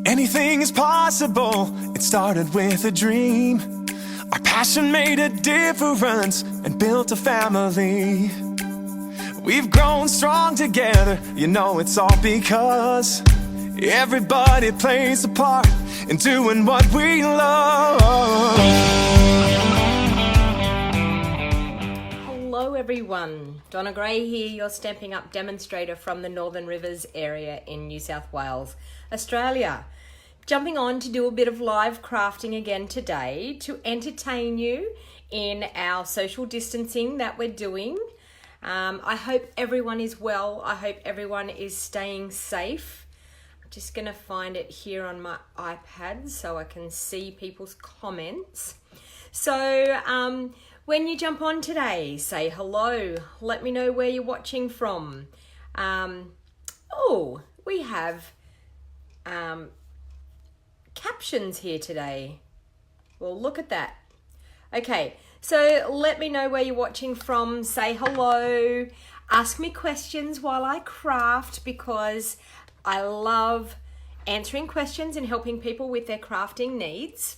Anything is possible, it started with a dream. Our passion made a difference and built a family. We've grown strong together, you know it's all because everybody plays a part in doing what we love. Hello everyone, Donna Gray here, your Stampin' Up demonstrator from the Northern Rivers area in New South Wales, Australia. Jumping on to do a bit of live crafting again today to entertain you in our social distancing that we're doing. I hope everyone is well. I hope everyone is staying safe. I'm just going to find it here on my iPad so I can see people's comments. So when you jump on today, say hello. Let me know where you're watching from. We have captions here today. Well, look at that. Okay, so let me know where you're watching from. Say hello. Ask me questions while I craft because I love answering questions and helping people with their crafting needs.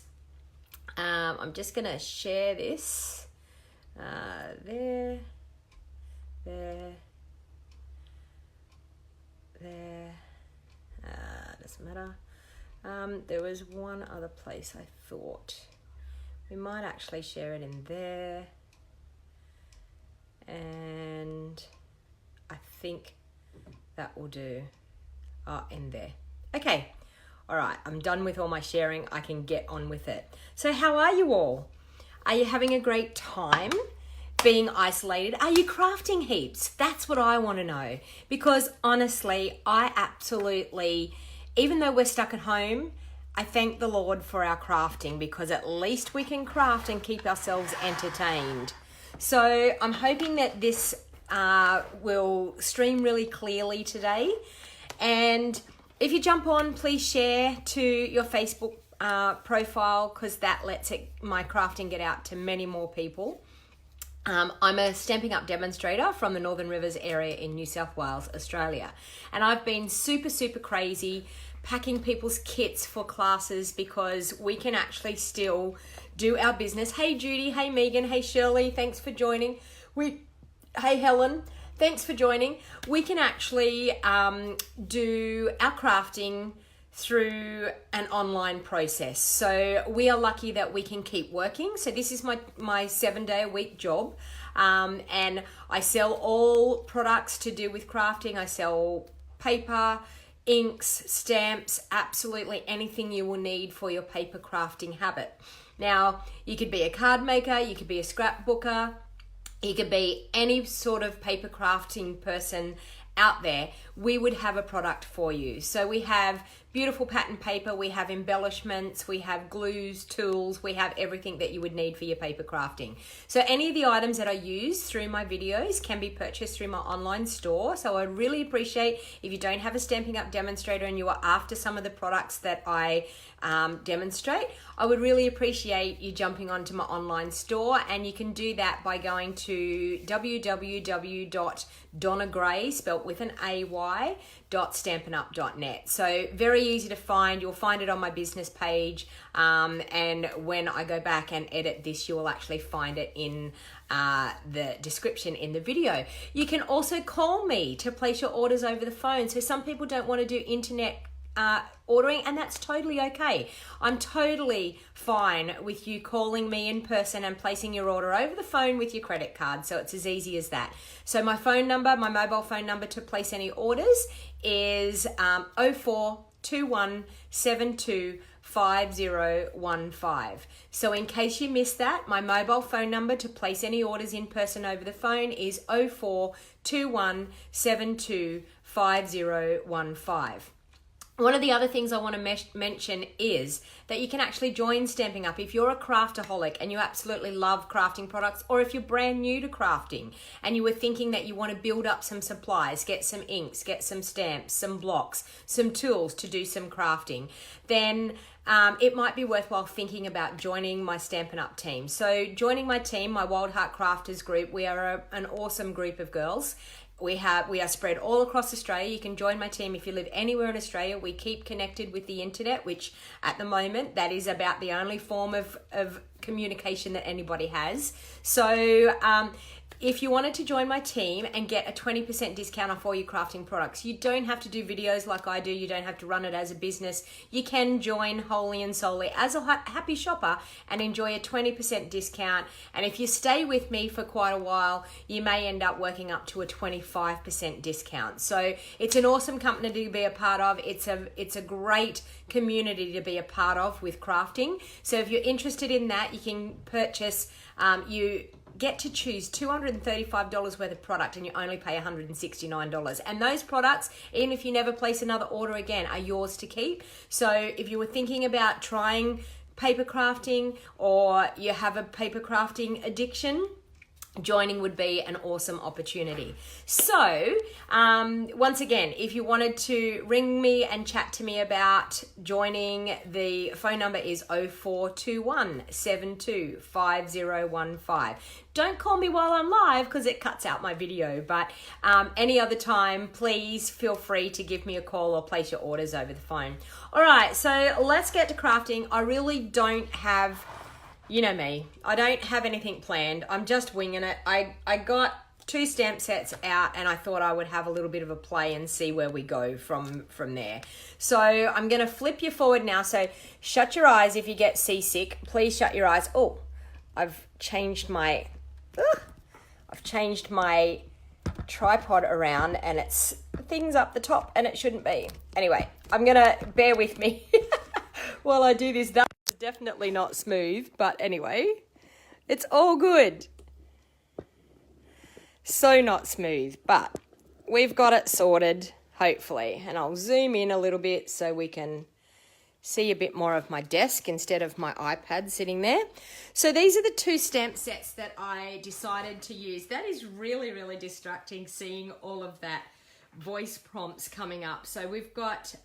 I'm just going to share this. There. Doesn't matter. There was one other place I thought. We might actually share it in there. And I think that will do. In there. Okay. All right. I'm done with all my sharing. I can get on with it. So how are you all? Are you having a great time being isolated? Are you crafting heaps? That's what I want to know. Because honestly, I absolutely, even though we're stuck at home, I thank the Lord for our crafting because at least we can craft and keep ourselves entertained. So I'm hoping that this will stream really clearly today. And if you jump on, please share to your Facebook profile because that lets my crafting get out to many more people. I'm a Stampin' Up demonstrator from the Northern Rivers area in New South Wales, Australia. And I've been super crazy packing people's kits for classes because we can actually still do our business. Hey Judy, hey Megan, hey Shirley, thanks for joining. Hey Helen, thanks for joining. We can actually do our crafting through an online process. So we are lucky that we can keep working. So this is my 7-day-a-week job. And I sell all products to do with crafting. I sell paper, inks, stamps, absolutely anything you will need for your paper crafting habit. Now, you could be a card maker, you could be a scrapbooker, you could be any sort of paper crafting person out there. We would have a product for you. So we have beautiful pattern paper, we have embellishments, we have glues, tools, we have everything that you would need for your paper crafting. So any of the items that I use through my videos can be purchased through my online store. So I really appreciate if you don't have a Stampin' Up demonstrator and you are after some of the products that I demonstrate, I would really appreciate you jumping onto my online store, and you can do that by going to www.donnagray, spelt with an AY, .stampinup.net. So very easy to find. You'll find it on my business page, and when I go back and edit this, you will actually find it in the description in the video. You can also call me to place your orders over the phone. So some people don't want to do internet ordering, and that's totally okay. I'm totally fine with you calling me in person and placing your order over the phone with your credit card. So it's as easy as that. So my phone number, my mobile phone number to place any orders is 0421725015. So in case you missed that, my mobile phone number to place any orders in person over the phone is 0421725015. One of the other things I want to mention is that you can actually join Stampin' Up if you're a craftaholic and you absolutely love crafting products, or if you're brand new to crafting and you were thinking that you want to build up some supplies, get some inks, get some stamps, some blocks, some tools to do some crafting, then it might be worthwhile thinking about joining my Stampin' Up team. So joining my team, my Wild Heart Crafters group, we are an awesome group of girls. we are spread all across Australia. You can join my team if you live anywhere in Australia. We keep connected with the internet, which at the moment, that is about the only form of communication that anybody has. So if you wanted to join my team and get a 20% discount off all your crafting products, you don't have to do videos like I do. You don't have to run it as a business. You can join wholly and solely as a happy shopper and enjoy a 20% discount. And if you stay with me for quite a while, you may end up working up to a 25% discount. So it's an awesome company to be a part of. It's a great community to be a part of with crafting. So if you're interested in that, you can purchase, you get to choose $235 worth of product and you only pay $169. And those products, even if you never place another order again, are yours to keep. So if you were thinking about trying paper crafting or you have a paper crafting addiction, joining would be an awesome opportunity. So once again, if you wanted to ring me and chat to me about joining, the phone number is 0421 725015. Don't call me while I'm live because it cuts out my video, but any other time, please feel free to give me a call or place your orders over the phone. All right, so let's get to crafting. I really don't have, you know me, I don't have anything planned. I'm just winging it. I got 2 stamp sets out and I thought I would have a little bit of a play and see where we go from there. So I'm going to flip you forward now. So shut your eyes if you get seasick. Please shut your eyes. Oh, I've changed my tripod around and it's things up the top and it shouldn't be. Anyway, I'm going to bear with me while I do this. That's definitely not smooth, but anyway, it's all good. So not smooth, but we've got it sorted, hopefully. And I'll zoom in a little bit so we can see a bit more of my desk instead of my iPad sitting there. So these are the 2 stamp sets that I decided to use. That is really, really distracting, seeing all of that voice prompts coming up. So we've got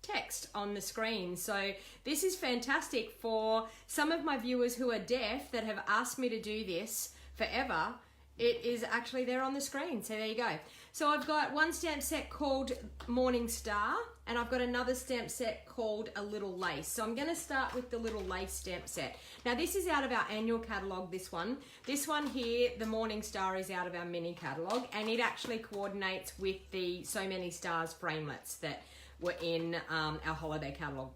text on the screen. So this is fantastic for some of my viewers who are deaf that have asked me to do this forever. It is actually there on the screen. So there you go. So I've got one stamp set called Morning Star and I've got another stamp set called A Little Lace. So I'm going to start with the Little Lace stamp set. Now this is out of our annual catalogue, this one. This one here, the Morning Star, is out of our mini catalogue and it actually coordinates with the So Many Stars framelits that were in our holiday catalogue.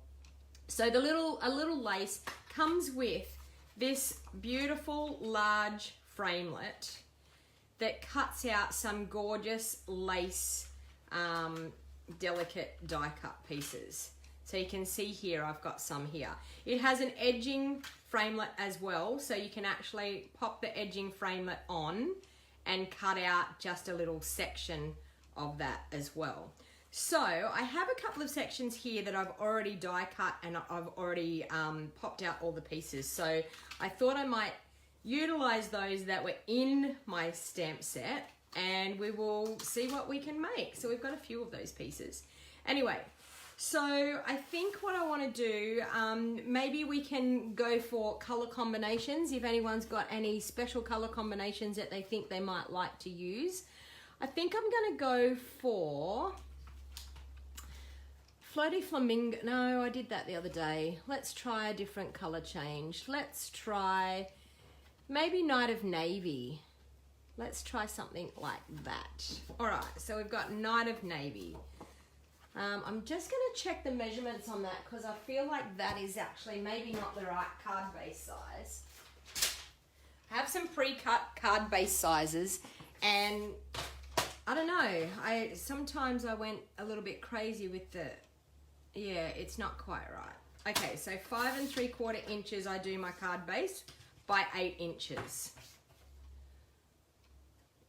So the A Little Lace comes with this beautiful large framelit that cuts out some gorgeous lace, delicate die cut pieces. So you can see here, I've got some here. It has an edging framelit as well, so you can actually pop the edging framelit on and cut out just a little section of that as well. So I have a couple of sections here that I've already die cut and I've already popped out all the pieces. So I thought I might utilize those that were in my stamp set and we will see what we can make. So we've got a few of those pieces. Anyway, so I think what I want to do, maybe we can go for color combinations. If anyone's got any special color combinations that they think they might like to use. I think I'm going to go for Floaty Flamingo. No, I did that the other day. Let's try a different color change. Let's try maybe Night of Navy. Let's try something like that. All right, so we've got Night of Navy. I'm just going to check the measurements on that because I feel like that is actually maybe not the right card base size. I have some pre-cut card base sizes and I don't know, sometimes I went a little bit crazy with the, yeah, it's not quite right. Okay, so 5 3/4 inches I do my card base by 8 inches.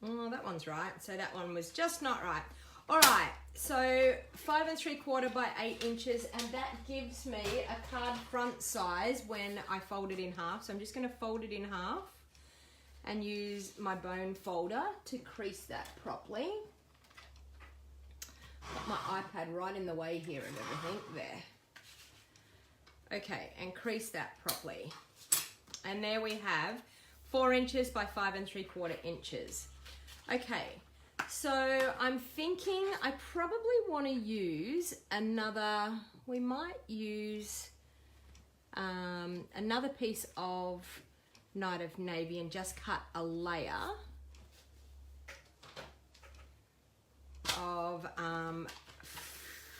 Oh, that one's right. So that one was just not right. All right, so 5 3/4 by 8 inches, and that gives me a card front size when I fold it in half. So I'm just going to fold it in half and use my bone folder to crease that properly. Got my iPad right in the way here and everything there. Okay, and crease that properly. And there we have 4 inches by 5 3/4 inches. Okay, So I'm thinking I probably want to use another, we might use another piece of Night of Navy and just cut a layer of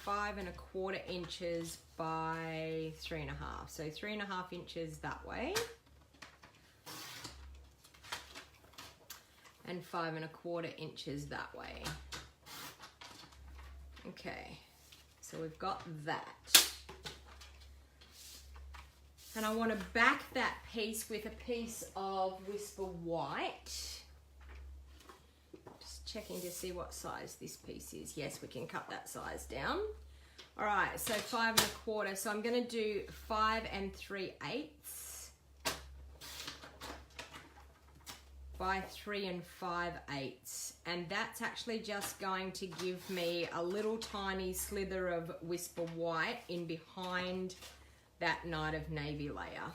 5¼ inches by 3½. So 3½ inches that way. And 5¼ inches that way. Okay, so we've got that. And I want to back that piece with a piece of Whisper White. Just checking to see what size this piece is. Yes, we can cut that size down. All right, so 5¼. So I'm going to do 5 3/8 by 3 5/8, and that's actually just going to give me a little tiny slither of Whisper White in behind that Night of Navy layer.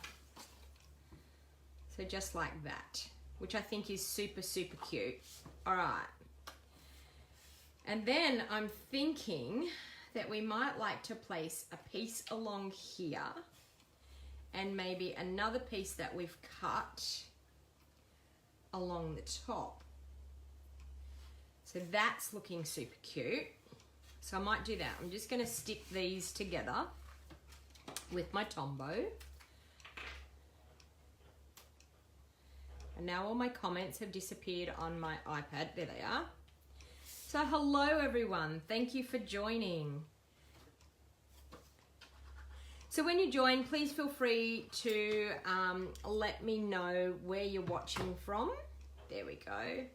So just like that, which I think is super, super cute. All right. And then I'm thinking that we might like to place a piece along here and maybe another piece that we've cut along the top. So that's looking super cute. So I might do that. I'm just going to stick these together with my Tombow. And now all my comments have disappeared on my iPad. There they are. So hello everyone. Thank you for joining. So when you join, please feel free to let me know where you're watching from. There we go.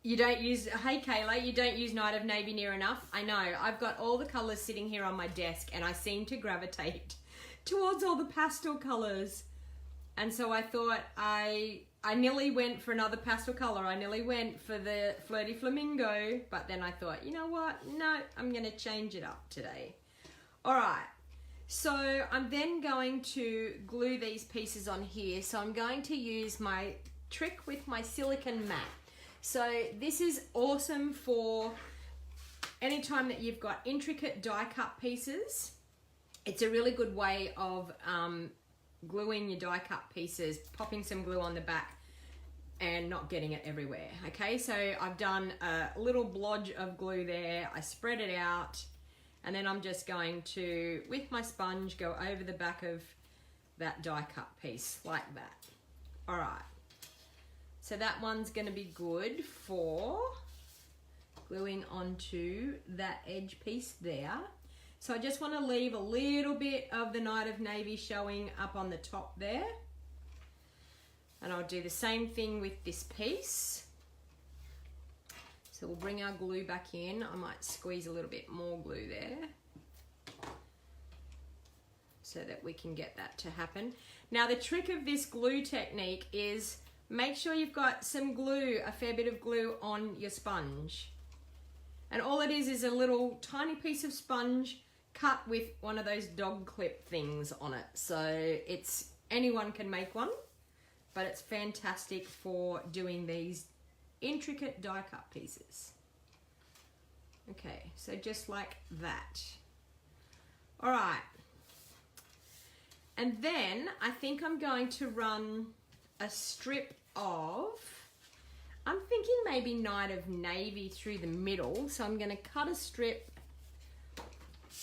You don't use, hey Kayla, you don't use Night of Navy near enough. I know, I've got all the colors sitting here on my desk and I seem to gravitate towards all the pastel colors. And so I thought I nearly went for another pastel color. I nearly went for the Flirty Flamingo, but then I thought, you know what? No, I'm gonna change it up today. All right, so I'm then going to glue these pieces on here. So I'm going to use my trick with my silicone mat. So this is awesome for anytime that you've got intricate die cut pieces. It's a really good way of gluing your die cut pieces, popping some glue on the back and not getting it everywhere. Okay, so I've done a little blodge of glue there. I spread it out. And then I'm just going to, with my sponge, go over the back of that die cut piece like that. All right. So that one's going to be good for gluing onto that edge piece there. So I just want to leave a little bit of the Night of Navy showing up on the top there. And I'll do the same thing with this piece. So we'll bring our glue back in. I might squeeze a little bit more glue there so that we can get that to happen. Now the trick of this glue technique is make sure you've got some glue, a fair bit of glue on your sponge. And all it is a little tiny piece of sponge cut with one of those dog clip things on it. So it's, anyone can make one, but it's fantastic for doing these intricate die cut pieces. Okay, so just like that. All right. And then I think I'm going to run a strip of, I'm thinking maybe Night of Navy through the middle. So I'm going to cut a strip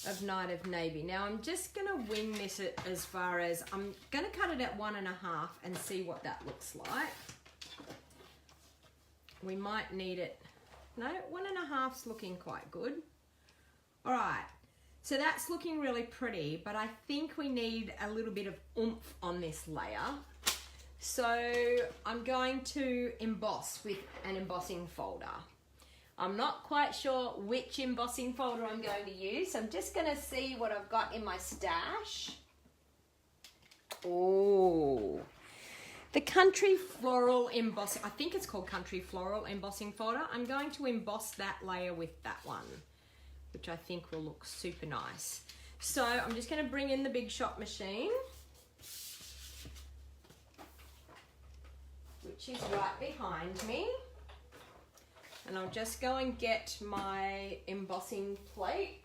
of Night of Navy. Now I'm just going to wing this as far as, I'm going to cut it at 1½ and see what that looks like. We might need it, no, 1½'s looking quite good. All right, so that's looking really pretty, but I think we need a little bit of oomph on this layer. So I'm going to emboss with an embossing folder. I'm not quite sure which embossing folder I'm going to use. I'm just gonna see what I've got in my stash. Oh. The Country Floral Embossing, I think it's called Country Floral Embossing Folder. I'm going to emboss that layer with that one, which I think will look super nice. So I'm just going to bring in the Big Shot machine, which is right behind me. And I'll just go and get my embossing plate.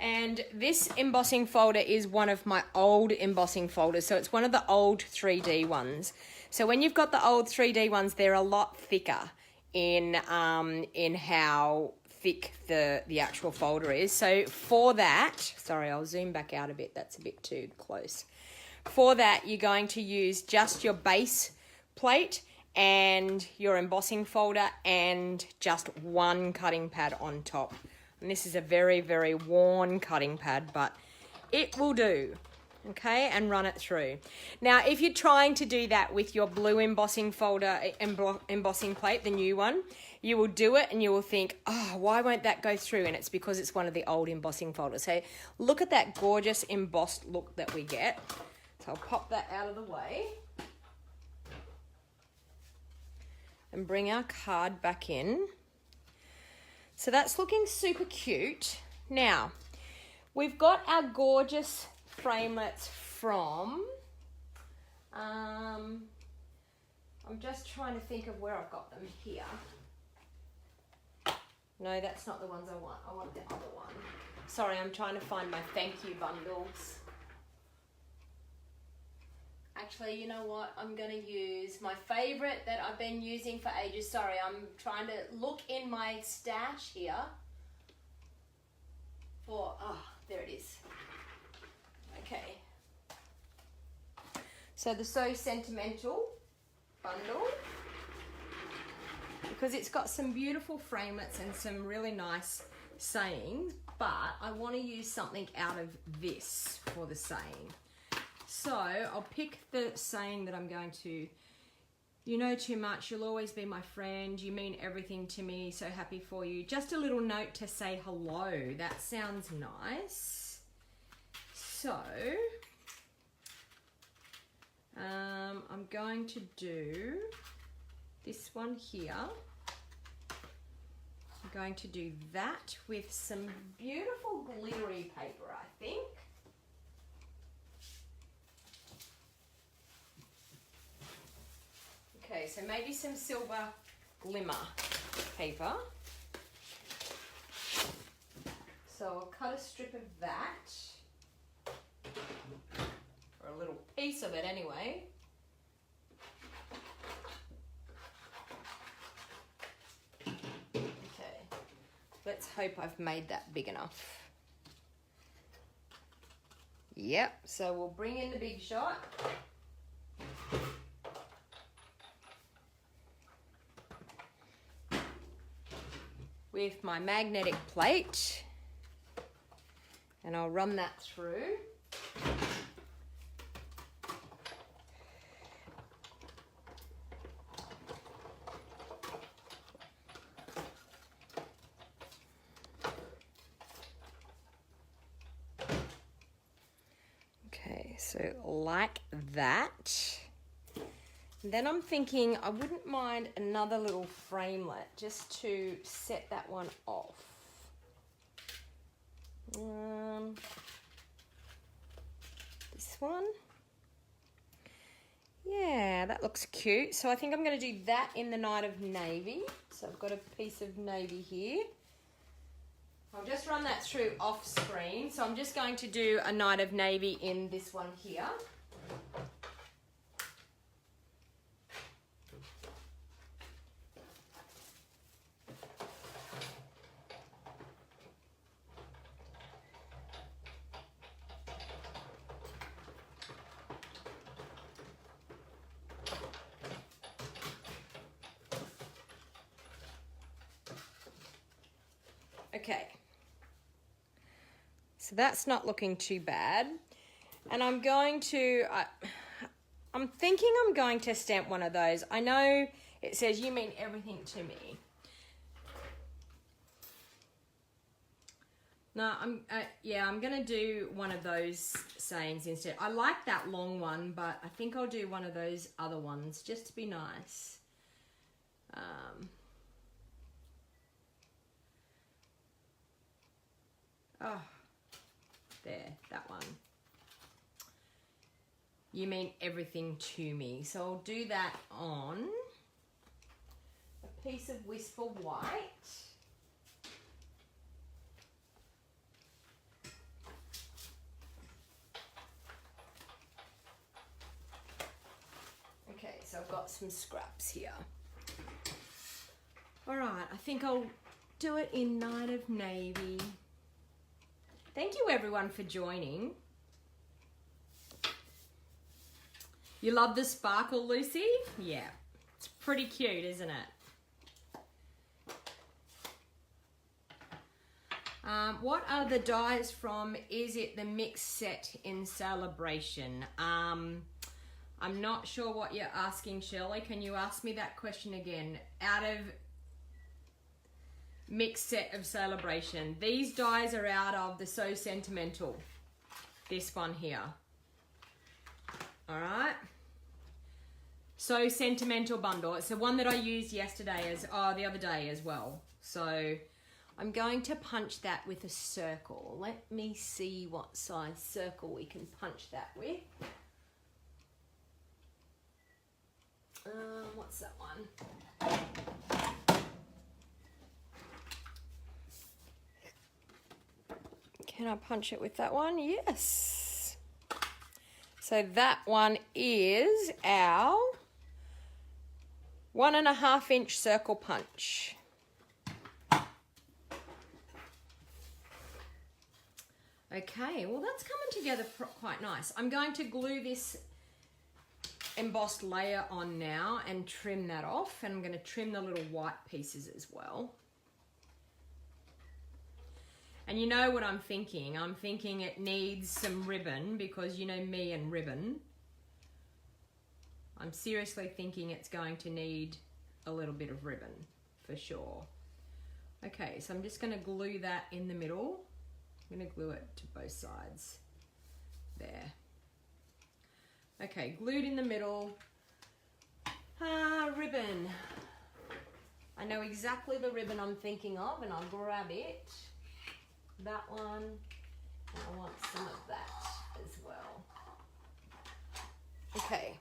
And this embossing folder is one of my old embossing folders. So it's one of the old 3D ones. So when you've got the old 3D ones, they're a lot thicker in how thick the actual folder is. So for that, sorry, I'll zoom back out a bit. That's a bit too close. For that, you're going to use just your base plate and your embossing folder and just one cutting pad on top. And this is a very, very worn cutting pad, but it will do, okay? And run it through. Now, if you're trying to do that with your blue embossing folder, embossing plate, the new one, you will do it and you will think, oh, why won't that go through? And it's because it's one of the old embossing folders. So look at that gorgeous embossed look that we get. So I'll pop that out of the way and bring our card back in. So that's looking super cute. Now, we've got our gorgeous framelits from, I'm just trying to think of where I've got them here. No, that's not the ones I want. I want the other one. Sorry, I'm trying to find my thank you bundles. Actually, you know what? I'm going to use my favorite that I've been using for ages. Sorry, I'm trying to look in my stash here for, there it is. Okay. So the So Sentimental bundle, because it's got some beautiful framelits and some really nice sayings, but I want to use something out of this for the saying. So I'll pick the saying that I'm going to, you know too much, you'll always be my friend, you mean everything to me, so happy for you. Just a little note to say hello. That sounds nice. So I'm going to do this one here. I'm going to do that with some beautiful glittery paper, I think. Okay, so maybe some silver glimmer paper. So I'll cut a strip of that, or a little piece of it anyway. Okay, let's hope I've made that big enough. Yep, so we'll bring in the big shot. With my magnetic plate, and I'll run that through. Okay, so like that. Then I'm thinking I wouldn't mind another little framelit just to set that one off. This one. Yeah, that looks cute. So I think I'm going to do that in the Night of Navy. So I've got a piece of navy here. I'll just run that through off screen. So I'm just going to do a Night of Navy in this one here. Okay, so that's not looking too bad. And I'm going to, I'm thinking I'm going to stamp one of those. I know it says you mean everything to me. No, I'm going to do one of those sayings instead. I like that long one, but I think I'll do one of those other ones just to be nice. Oh, there, that one. You mean everything to me. So I'll do that on a piece of Whisper White. Okay, so I've got some scraps here. All right, I think I'll do it in Night of Navy. Thank you everyone for joining. You love the sparkle, Lucy? Yeah, it's pretty cute, isn't it? What are the dies from? Is it the mixed set in Celebration? I'm not sure what you're asking, Shirley. Can you ask me that question again? Out of mixed set of Celebration. These dies are out of the So Sentimental. This one here. All right. So Sentimental bundle. It's the one that I used yesterday the other day as well. So I'm going to punch that with a circle. Let me see what size circle we can punch that with. What's that one? Can I punch it with that one? Yes. So that one is our 1.5 inch circle punch. Okay, well that's coming together quite nice. I'm going to glue this embossed layer on now and trim that off, and I'm going to trim the little white pieces as well. And you know what I'm thinking? I'm thinking it needs some ribbon, because you know me and ribbon. I'm seriously thinking it's going to need a little bit of ribbon for sure. Okay, so I'm just going to glue that in the middle. I'm going to glue it to both sides. There. Okay, glued in the middle. Ribbon. I know exactly the ribbon I'm thinking of, and I'll grab it. That one. And I want some of that as well. Okay.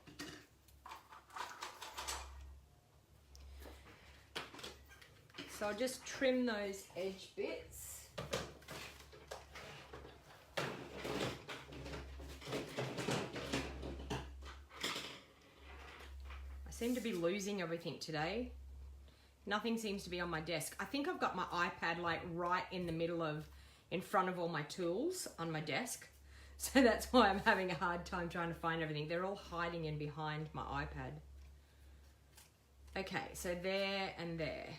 So I'll just trim those edge bits. I seem to be losing everything today. Nothing seems to be on my desk. I think I've got my iPad like right in front of all my tools on my desk. So that's why I'm having a hard time trying to find everything. They're all hiding in behind my iPad. Okay, so there and there.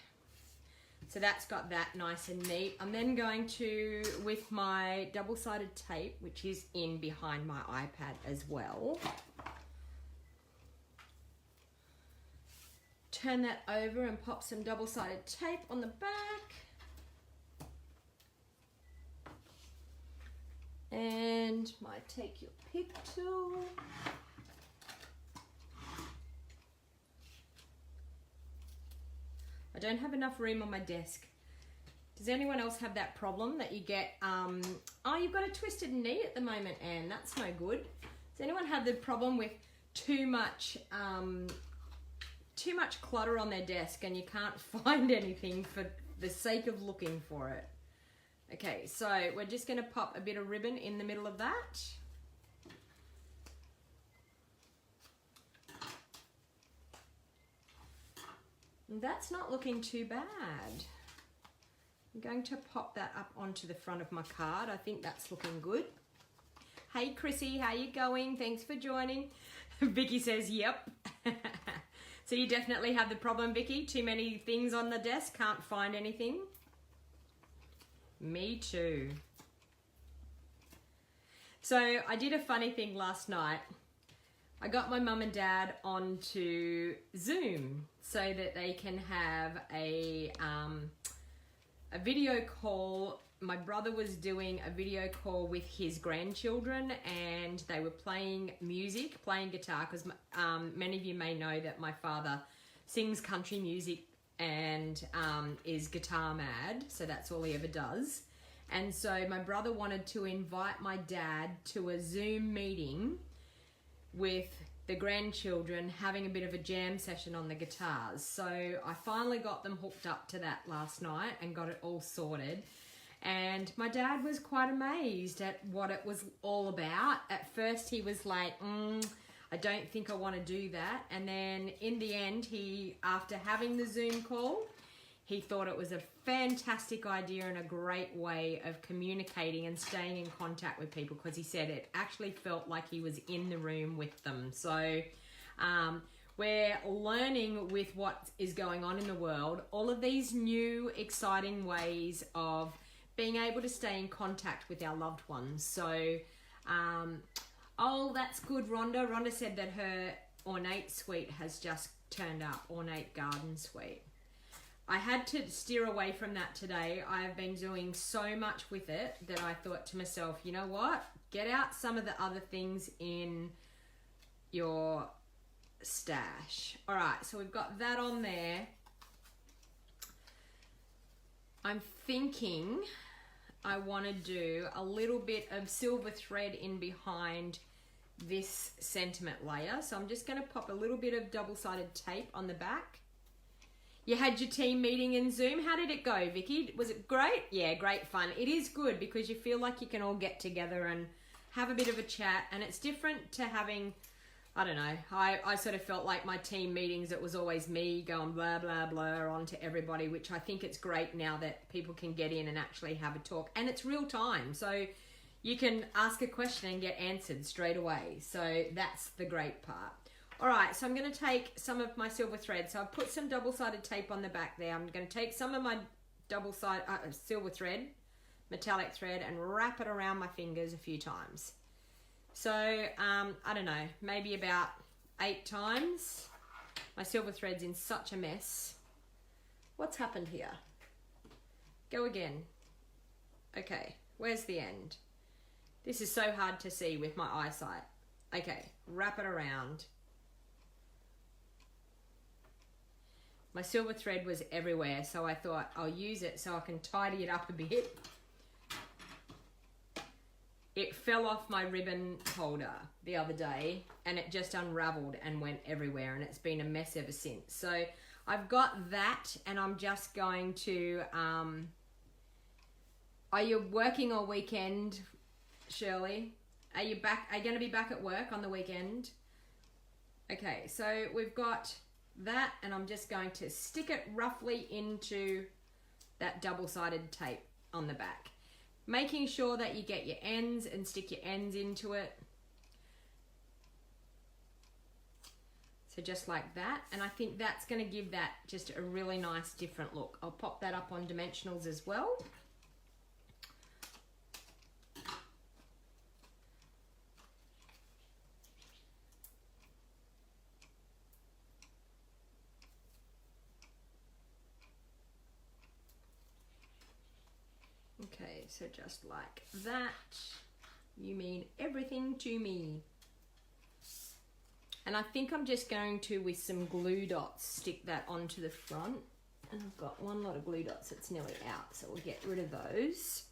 So that's got that nice and neat. I'm then going to, with my double-sided tape, which is in behind my iPad as well, turn that over and pop some double-sided tape on the back. And my take your pick tool. I don't have enough room on my desk. Does anyone else have that problem that you get, oh, you've got a twisted knee at the moment, Anne, that's no good. Does anyone have the problem with too much clutter on their desk and you can't find anything for the sake of looking for it? Okay, so we're just going to pop a bit of ribbon in the middle of that. That's not looking too bad. I'm going to pop that up onto the front of my card. I think that's looking good. Hey Chrissy, how you going? Thanks for joining. Vicky says, yep. So you definitely have the problem, Vicky? Too many things on the desk, can't find anything? Me too. So I did a funny thing last night. I got my mum and dad onto Zoom so that they can have a video call. My brother was doing a video call with his grandchildren and they were playing music, playing guitar, because many of you may know that my father sings country music and is guitar mad, so that's all he ever does. And so my brother wanted to invite my dad to a Zoom meeting with the grandchildren having a bit of a jam session on the guitars. So I finally got them hooked up to that last night and got it all sorted. And my dad was quite amazed at what it was all about. At first he was like, I don't think I want to do that. And then in the end, after having the Zoom call, he thought it was a fantastic idea and a great way of communicating and staying in contact with people, because he said it actually felt like he was in the room with them. So we're learning with what is going on in the world, all of these new exciting ways of being able to stay in contact with our loved ones. So, oh, that's good, Rhonda. Rhonda said that her ornate suite has just turned up, ornate garden suite. I had to steer away from that today. I've been doing so much with it that I thought to myself, you know what? Get out some of the other things in your stash. All right, so we've got that on there. I'm thinking I want to do a little bit of silver thread in behind this sentiment layer. So I'm just going to pop a little bit of double-sided tape on the back. You had your team meeting in Zoom. How did it go, Vicky? Was it great? Yeah, great fun. It is good because you feel like you can all get together and have a bit of a chat. And it's different to having, I don't know, I sort of felt like my team meetings, it was always me going blah, blah, blah on to everybody, which I think it's great now that people can get in and actually have a talk. And it's real time. So you can ask a question and get answered straight away. So that's the great part. All right, so I'm going to take some of my silver thread. So I've put some double-sided tape on the back there. I'm going to take some of my double-sided silver thread, metallic thread, and wrap it around my fingers a few times. So, I don't know, maybe about 8 times. My silver thread's in such a mess. What's happened here? Go again. Okay, where's the end? This is so hard to see with my eyesight. Okay, wrap it around. My silver thread was everywhere, so I thought I'll use it so I can tidy it up a bit. It fell off my ribbon holder the other day and it just unraveled and went everywhere, and it's been a mess ever since. So I've got that, and I'm just going to, are you working all weekend, Shirley? Are you going to be back at work on the weekend? Okay, so we've got that, and I'm just going to stick it roughly into that double-sided tape on the back, making sure that you get your ends and stick your ends into it. So just like that, and I think that's going to give that just a really nice different look. I'll pop that up on dimensionals as well. Okay, so just like that, you mean everything to me. And I think I'm just going to, with some glue dots, stick that onto the front. And I've got one lot of glue dots that's nearly out, so we'll get rid of those.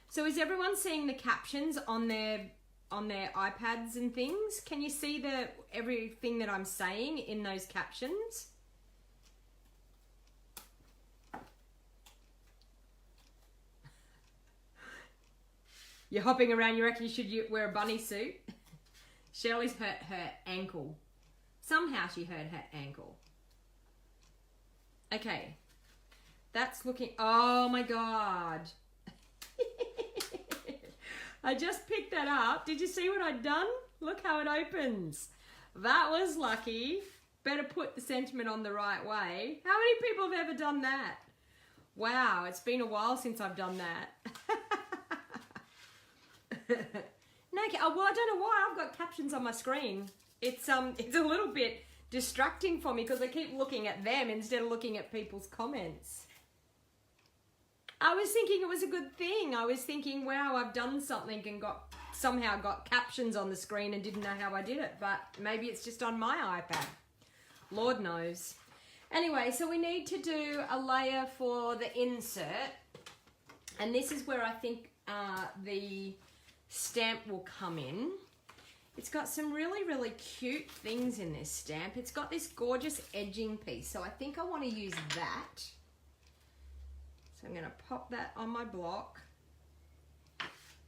So is everyone seeing the captions on their iPads and things? Can you see everything that I'm saying in those captions? You're hopping around, you reckon you should wear a bunny suit? Shirley's hurt her ankle. Somehow she hurt her ankle. Okay. That's looking, oh my God. I just picked that up. Did you see what I'd done? Look how it opens. That was lucky. Better put the sentiment on the right way. How many people have ever done that? Wow, it's been a while since I've done that. No, well, I don't know why I've got captions on my screen. It's a little bit distracting for me because I keep looking at them instead of looking at people's comments. I was thinking it was a good thing. I was thinking, wow, I've done something and somehow got captions on the screen and didn't know how I did it. But maybe it's just on my iPad. Lord knows. Anyway, so we need to do a layer for the insert. And this is where I think the stamp will come in. It's got some really, really cute things in this stamp. It's got this gorgeous edging piece, so I think I want to use that. So I'm going to pop that on my block.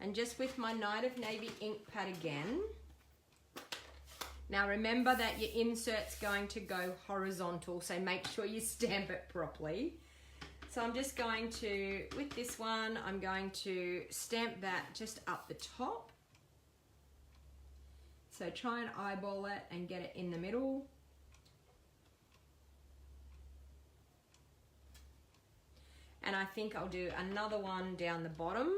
And just with my Night of Navy ink pad again. Now remember that your insert's going to go horizontal, so make sure you stamp it properly. So I'm just going to, with this one, I'm going to stamp that just up the top. So try and eyeball it and get it in the middle. And I think I'll do another one down the bottom.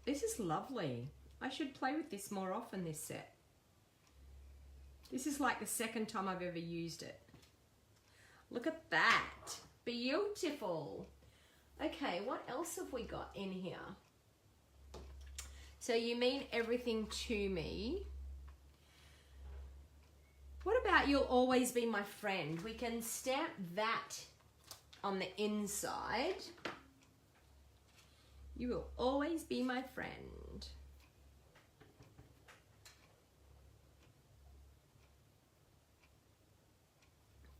This is lovely. I should play with this more often, this set. This is like the second time I've ever used it. Look at that. Beautiful. Okay, what else have we got in here? So you mean everything to me. What about You'll Always Be My Friend? We can stamp that on the inside. You will always be my friend.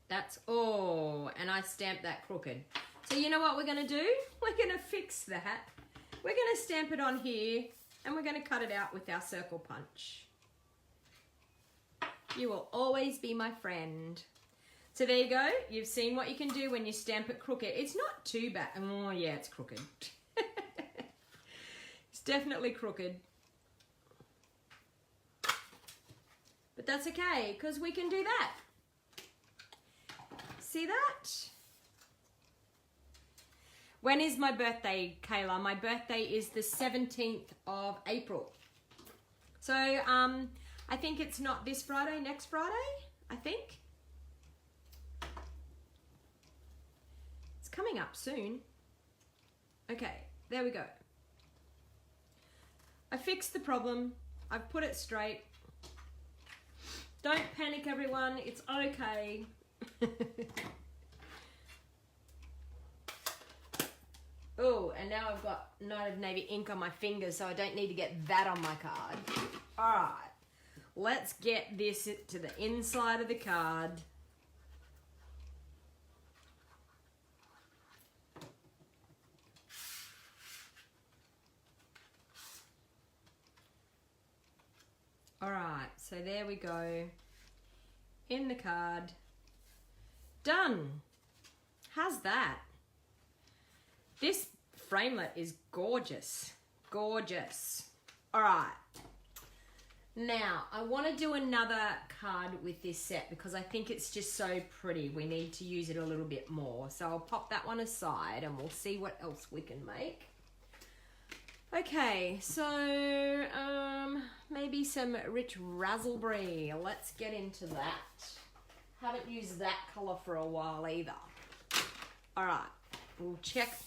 That's, oh, and I stamped that crooked. So you know what we're gonna do? We're gonna fix that. We're gonna stamp it on here and we're gonna cut it out with our circle punch. You will always be my friend. So there you go. You've seen what you can do when you stamp it crooked. It's not too bad. Oh yeah, it's crooked. It's definitely crooked. But that's okay, because we can do that. See that? When is my birthday, Kayla? My birthday is the 17th of April. So I think it's not this Friday, next Friday, I think. It's coming up soon. Okay, there we go. I fixed the problem. I've put it straight. Don't panic, everyone. It's okay. Oh, and now I've got Night of Navy ink on my fingers, so I don't need to get that on my card. All right, let's get this to the inside of the card. All right, so there we go. In the card. Done. How's that? This framelit is gorgeous. Gorgeous. All right. Now, I want to do another card with this set because I think it's just so pretty. We need to use it a little bit more. So I'll pop that one aside and we'll see what else we can make. Okay, so maybe some rich raspberry. Let's get into that. Haven't used that colour for a while either. All right, we'll check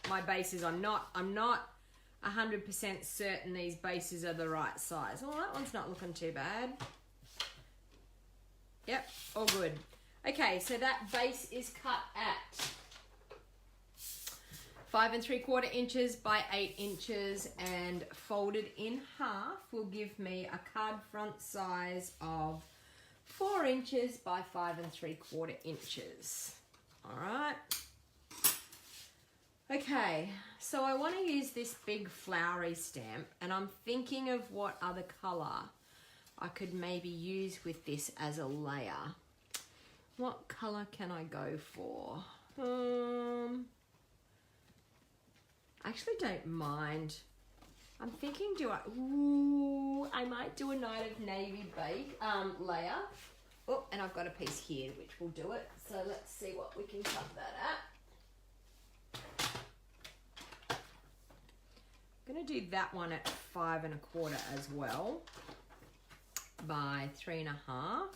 my bases. I'm not 100% certain these bases are the right size. Oh, that one's not looking too bad. Yep, all good. Okay, so that base is cut at 5 3/4 inches by 8 inches and folded in half will give me a card front size of 4 inches by 5 3/4 inches. All right. Okay, so I want to use this big flowery stamp and I'm thinking of what other color I could maybe use with this as a layer. What color can I go for? I actually don't mind. I'm thinking, I might do a Night of Navy layer. Oh, and I've got a piece here which will do it. So let's see what we can cut that at. I'm going to do that one at 5 1/4 as well by 3 1/2.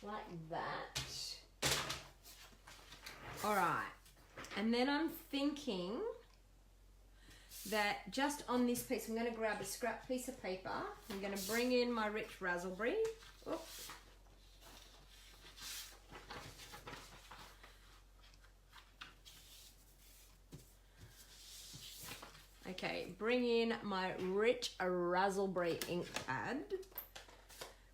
Like that. All right, and then I'm thinking that just on this piece, I'm going to grab a scrap piece of paper. I'm going to bring in my rich raspberry. Oops. Okay, bring in my Rich Raspberry ink pad.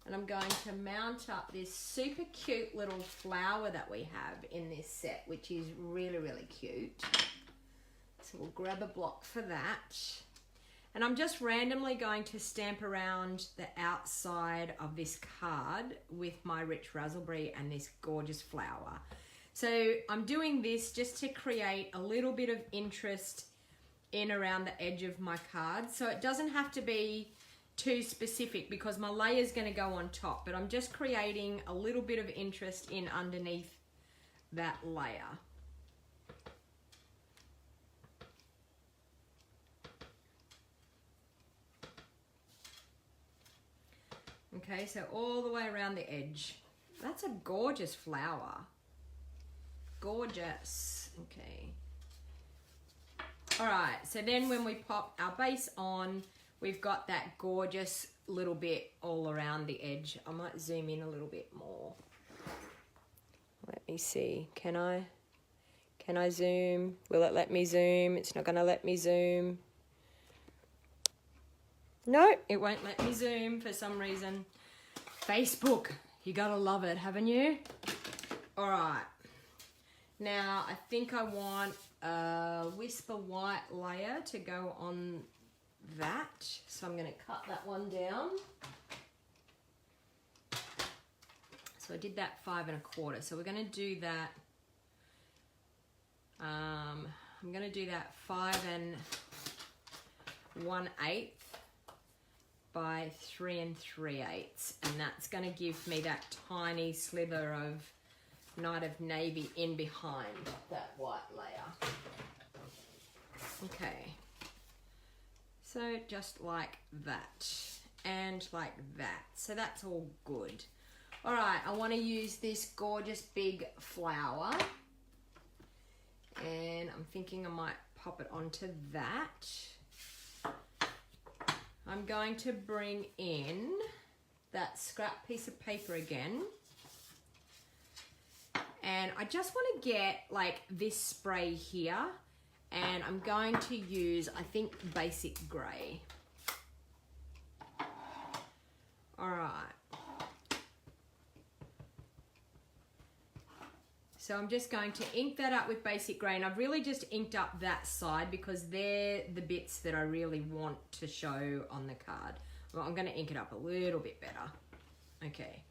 And I'm going to mount up this super cute little flower that we have in this set, which is really, really cute. So we'll grab a block for that. And I'm just randomly going to stamp around the outside of this card with my Rich Raspberry and this gorgeous flower. So I'm doing this just to create a little bit of interest in around the edge of my card. So it doesn't have to be too specific because my layer is going to go on top, but I'm just creating a little bit of interest in underneath that layer. Okay, so all the way around the edge. That's a gorgeous flower. Gorgeous. Okay. All right, so then when we pop our base on, we've got that gorgeous little bit all around the edge. I might zoom in a little bit more. Let me see. Can I zoom? Will it let me zoom? It's not going to let me zoom. No, it won't let me zoom for some reason. Facebook, you got to love it, haven't you? All right. Now, I think I want a Whisper White layer to go on that. So I'm going to cut that one down. So I did that 5 1/4. So we're going to do that. I'm going to do that 5 1/8 by 3 3/8, and that's going to give me that tiny slither of Night of Navy in behind that white layer. Okay. So just like that and like that. So that's all good. All right, I want to use this gorgeous big flower. And I'm thinking I might pop it onto that. I'm going to bring in that scrap piece of paper again. And I just want to get like this spray here. And I'm going to use, I think, basic grey. All right. So I'm just going to ink that up with basic grey, and I've really just inked up that side because they're the bits that I really want to show on the card. Well, I'm going to ink it up a little bit better. Okay,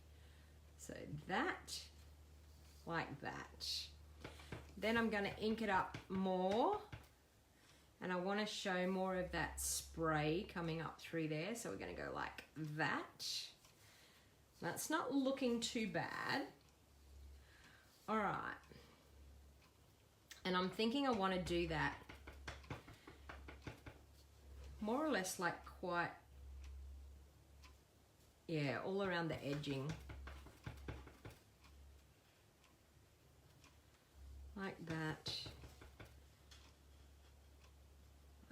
so that, like that. Then I'm going to ink it up more, and I want to show more of that spray coming up through there. So we're going to go like that. That's not looking too bad. All right. And I'm thinking I want to do that more or less like quite, yeah, all around the edging. Like that.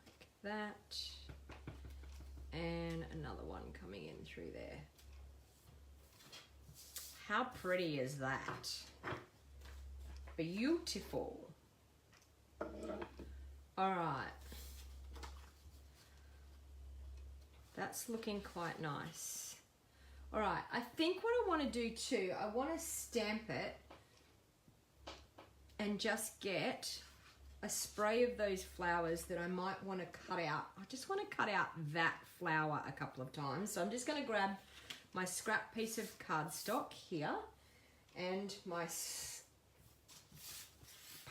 Like that. And another one coming in through there. How pretty is that? Beautiful. All right. That's looking quite nice. All right, I think what I want to do too, I want to stamp it and just get a spray of those flowers that I might want to cut out. I just want to cut out that flower a couple of times. So I'm just going to grab my scrap piece of cardstock here and my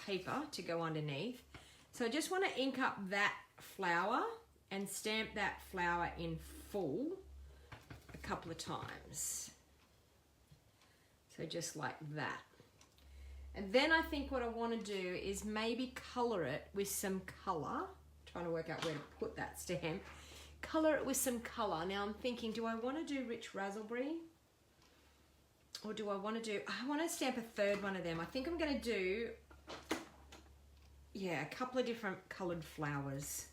paper to go underneath. So I just want to ink up that flower and stamp that flower in full a couple of times. So just like that. And then I think what I want to do is maybe colour it with some colour. Trying to work out where to put that stamp. Colour it with some colour. Now I'm thinking, do I want to do Rich Raspberry? Or do I want to do, I want to stamp a third one of them. I think I'm going to do, yeah, a couple of different coloured flowers.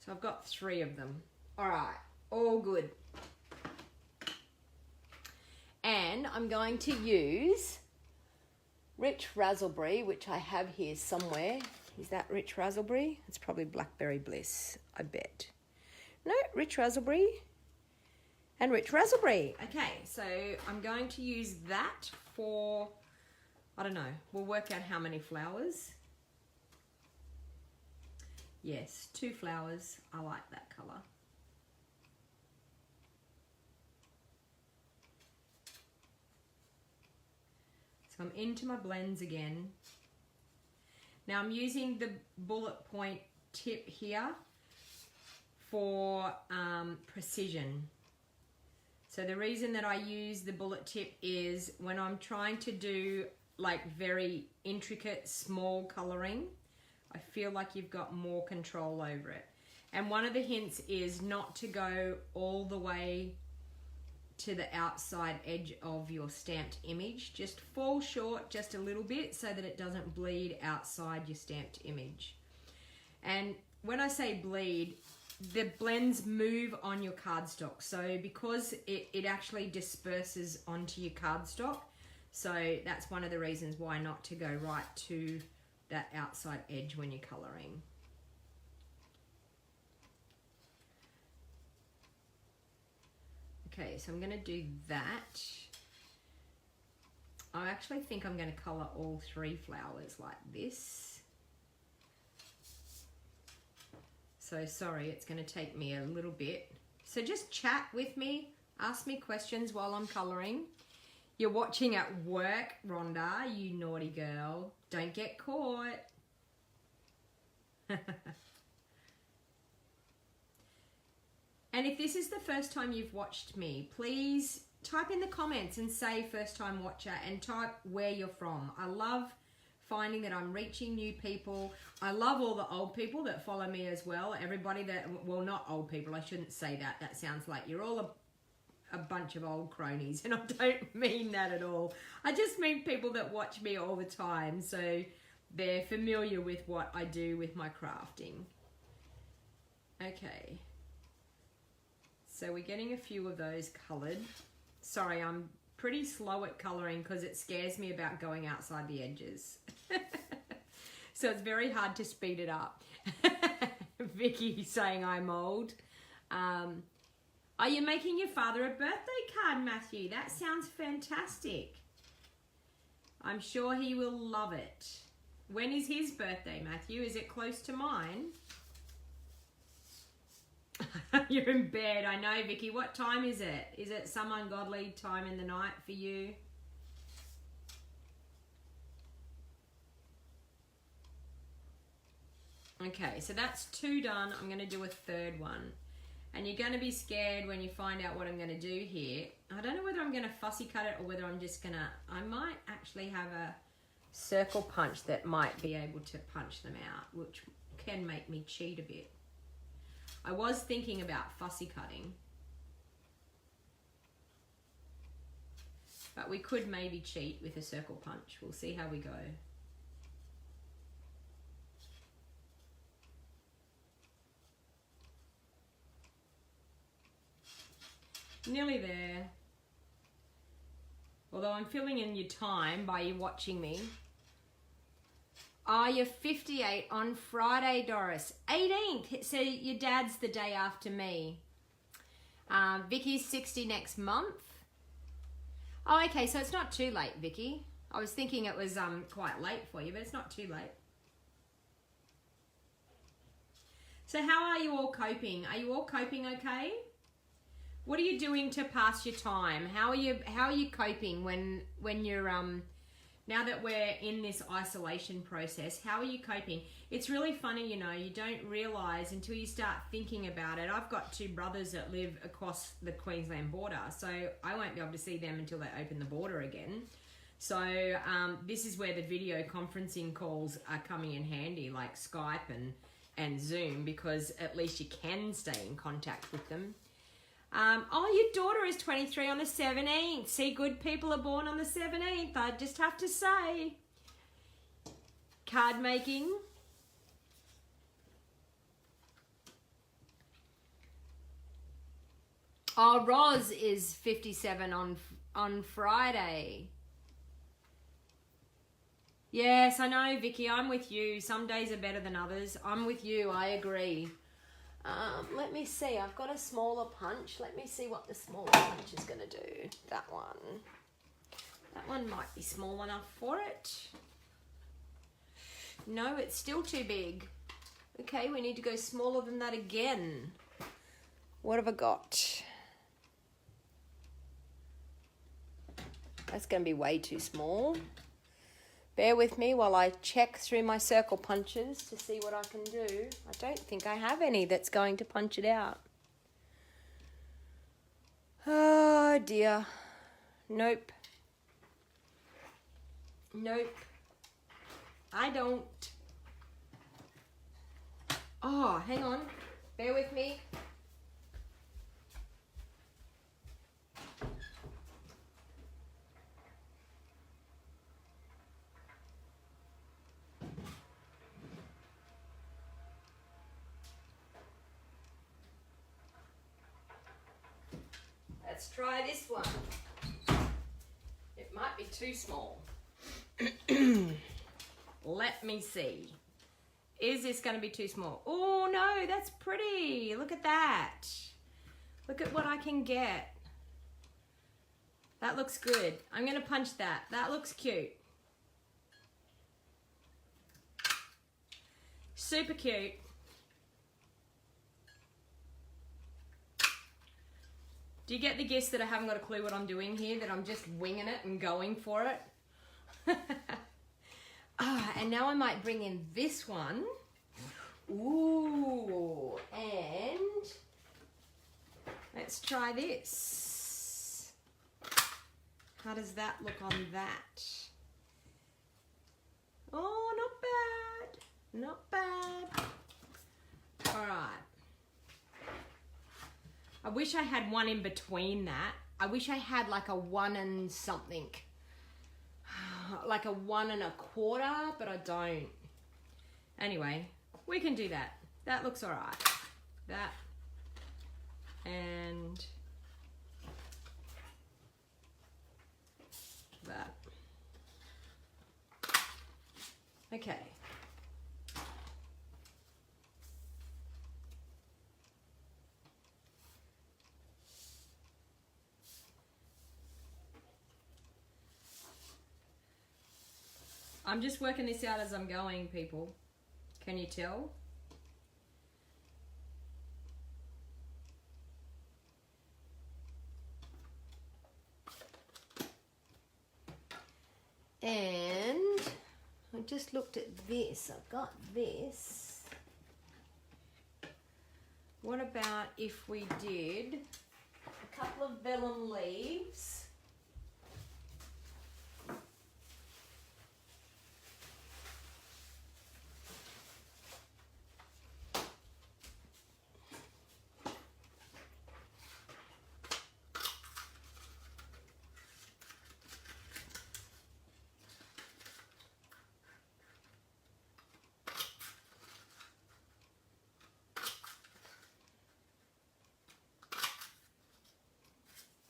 So I've got 3 of them. All right, all good. And I'm going to use Rich Raspberry, which I have here somewhere. Is that Rich Raspberry? It's probably Blackberry Bliss, I bet. No, Rich Raspberry and Rich Raspberry. Okay, so I'm going to use that for, I don't know, we'll work out how many flowers. Yes, 2 flowers. I like that colour. So I'm into my blends again. Now I'm using the bullet point tip here for precision. So the reason that I use the bullet tip is when I'm trying to do like very intricate small colouring, I feel like you've got more control over it. And one of the hints is not to go all the way to the outside edge of your stamped image. Just fall short just a little bit so that it doesn't bleed outside your stamped image. And when I say bleed, the blends move on your cardstock. So because it actually disperses onto your cardstock, so that's one of the reasons why not to go right to that outside edge when you're colouring. Okay, so I'm going to do that. I actually think I'm going to colour all 3 flowers like this. So sorry, it's going to take me a little bit. So just chat with me, ask me questions while I'm colouring. You're watching at work, Rhonda, you naughty girl. Don't get caught. And if this is the first time you've watched me, please type in the comments and say first time watcher and type where you're from. I love finding that I'm reaching new people. I love all the old people that follow me as well. Everybody that, well, not old people, I shouldn't say that. That sounds like you're all a bunch of old cronies, and I don't mean that at all. I just mean people that watch me all the time, so they're familiar with what I do with my crafting. Okay. So we're getting a few of those coloured. Sorry, I'm pretty slow at colouring because it scares me about going outside the edges. So it's very hard to speed it up. Vicky saying I'm old. Are you making your father a birthday card, Matthew? That sounds fantastic. I'm sure he will love it. When is his birthday, Matthew? Is it close to mine? You're in bed. I know, Vicky. What time is it? Is it some ungodly time in the night for you? Okay, so that's 2 done. I'm going to do a 3rd one. And you're going to be scared when you find out what I'm going to do here. I don't know whether I'm going to fussy cut it or whether I'm just going to... I might actually have a circle punch that might be able to punch them out, which can make me cheat a bit. I was thinking about fussy cutting, but we could maybe cheat with a circle punch. We'll see how we go. Nearly there. Although I'm filling in your time by you watching me. Oh, you're 58 on Friday, Doris. 18th. So your dad's the day after me. Vicky's 60 next month. Oh, okay. So it's not too late, Vicky. I was thinking it was quite late for you, but it's not too late. So how are you all coping? Are you all coping okay? What are you doing to pass your time? How are you coping when you're now that we're in this isolation process? How are you coping? It's really funny, you know, you don't realise until you start thinking about it. I've got 2 brothers that live across the Queensland border, so I won't be able to see them until they open the border again. So this is where the video conferencing calls are coming in handy, like Skype and Zoom, because at least you can stay in contact with them. Oh, your daughter is 23 on the 17th. See, good people are born on the 17th. I just have to say. Card making. Oh, Roz is 57 on Friday. Yes, I know, Vicky. I'm with you. Some days are better than others. I'm with you. I agree. Let me see. I've got a smaller punch. Let me see what the smaller punch is going to do. That one. That one might be small enough for it. No, it's still too big. Okay, we need to go smaller than that again. What have I got? That's going to be way too small. Bear with me while I check through my circle punches to see what I can do. I don't think I have any that's going to punch it out. Oh dear. Nope. Nope. I don't. Oh, hang on. Bear with me. Let's try this one. It might be too small. Let me see. Is this going to be too small? Oh no, that's pretty. Look at that. Look at what I can get. That looks good. I'm going to punch that. That looks cute. Super cute. Do you get the gist that I haven't got a clue what I'm doing here? That I'm just winging it and going for it? And now I might bring in this one. Ooh, and let's try this. How does that look on that? Oh, not bad. Not bad. All right. I wish I had one in between that. I wish I had like a 1 and something. Like a 1 1/4, but I don't. Anyway, we can do that. That looks all right. That and that. Okay. I'm just working this out as I'm going, people. Can you tell? And I just looked at this. I've got this. What about if we did a couple of vellum leaves?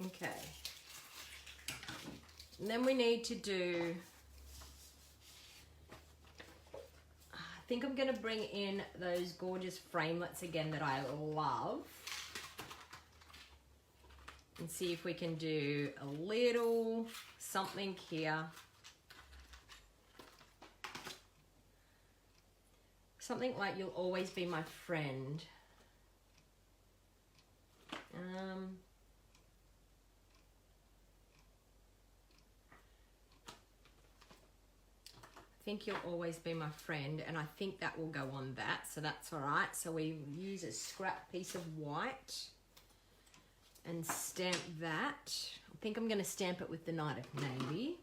Okay. And then we need to do, I think I'm going to bring in those gorgeous framelits again that I love. And see if we can do a little something here. Something like You'll Always Be My Friend. I think You'll Always Be My Friend, and I think that will go on that, so that's all right. So we use a scrap piece of white and stamp that. I think I'm going to stamp it with the Night of Navy.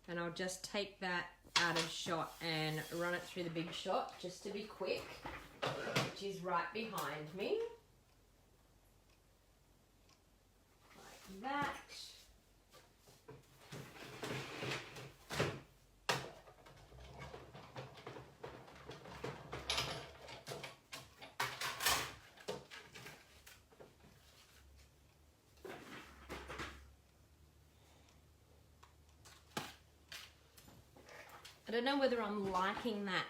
And I'll just take that out of shot and run it through the big shot just to be quick, which is right behind me. Like that. don't know whether I'm liking that.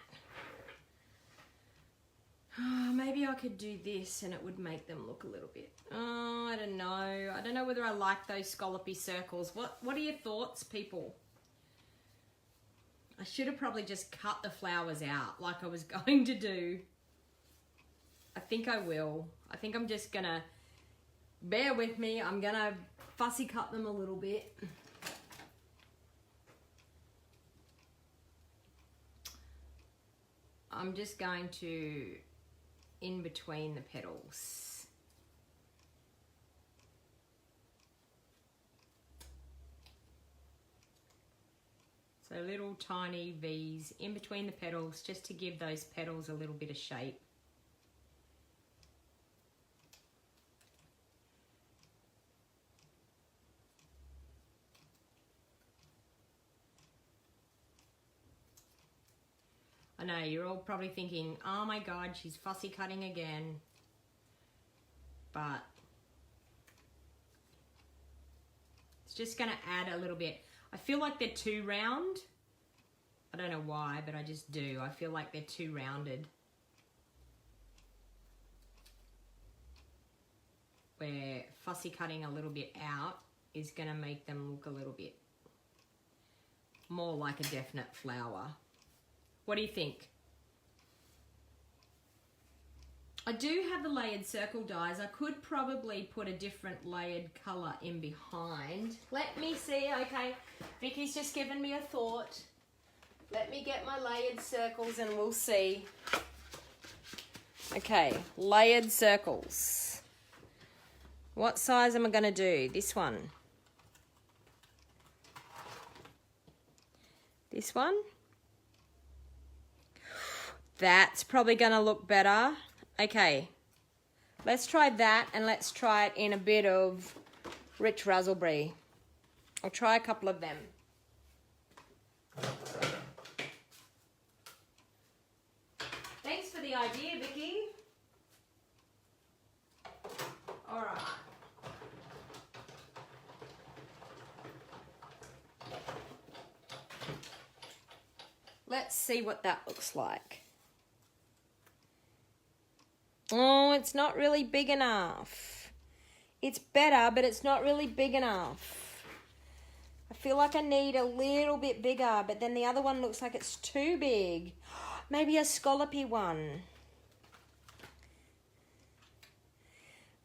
Oh, maybe I could do this and it would make them look a little bit. Oh, I don't know. I don't know whether I like those scallopy circles. What are your thoughts, people? I should have probably just cut the flowers out like I was going to do. I think I will. I think I'm just gonna, bear with me, I'm gonna fussy cut them a little bit. I'm just going to in between the petals. So little tiny V's in between the petals just to give those petals a little bit of shape. I know, you're all probably thinking, oh my God, she's fussy cutting again. But it's just gonna add a little bit. I feel like they're too round. I don't know why, but I just do. I feel like they're too rounded. Where fussy cutting a little bit out is gonna make them look a little bit more like a definite flower. What do you think? I do have the layered circle dies. I could probably put a different layered colour in behind. Let me see, okay. Vicky's just given me a thought. Let me get my layered circles and we'll see. Okay, layered circles. What size am I going to do? This one. This one. That's probably going to look better. Okay, let's try that and let's try it in a bit of Rich Razzleberry. I'll try a couple of them. Thanks for the idea, Vicky. All right. Let's see what that looks like. Oh, it's not really big enough. It's better, but it's not really big enough. I feel like I need a little bit bigger, but then the other one looks like it's too big. Maybe a scallopy one.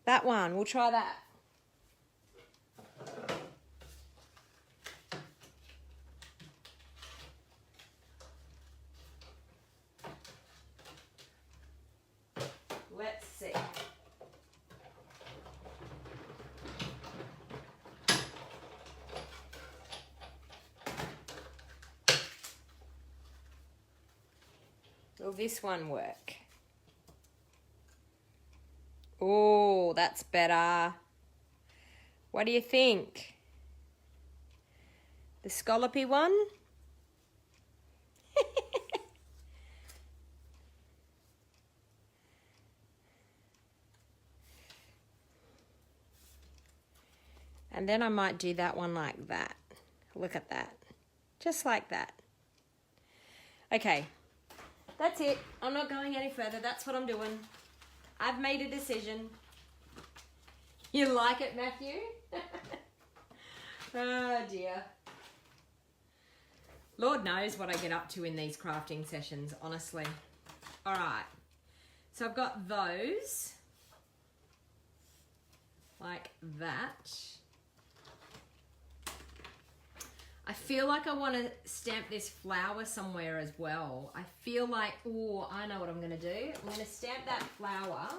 That one, we'll try that. Let's see. Will this one work? Oh, that's better. What do you think? The scallopy one? And then I might do that one like that. Look at that. Just like that. Okay. That's it. I'm not going any further. That's what I'm doing. I've made a decision. You like it, Matthew? Oh, dear. Lord knows what I get up to in these crafting sessions, honestly. All right. So I've got those. Like that. I feel like I want to stamp this flower somewhere as well. I feel like, oh, I know what I'm going to do. I'm going to stamp that flower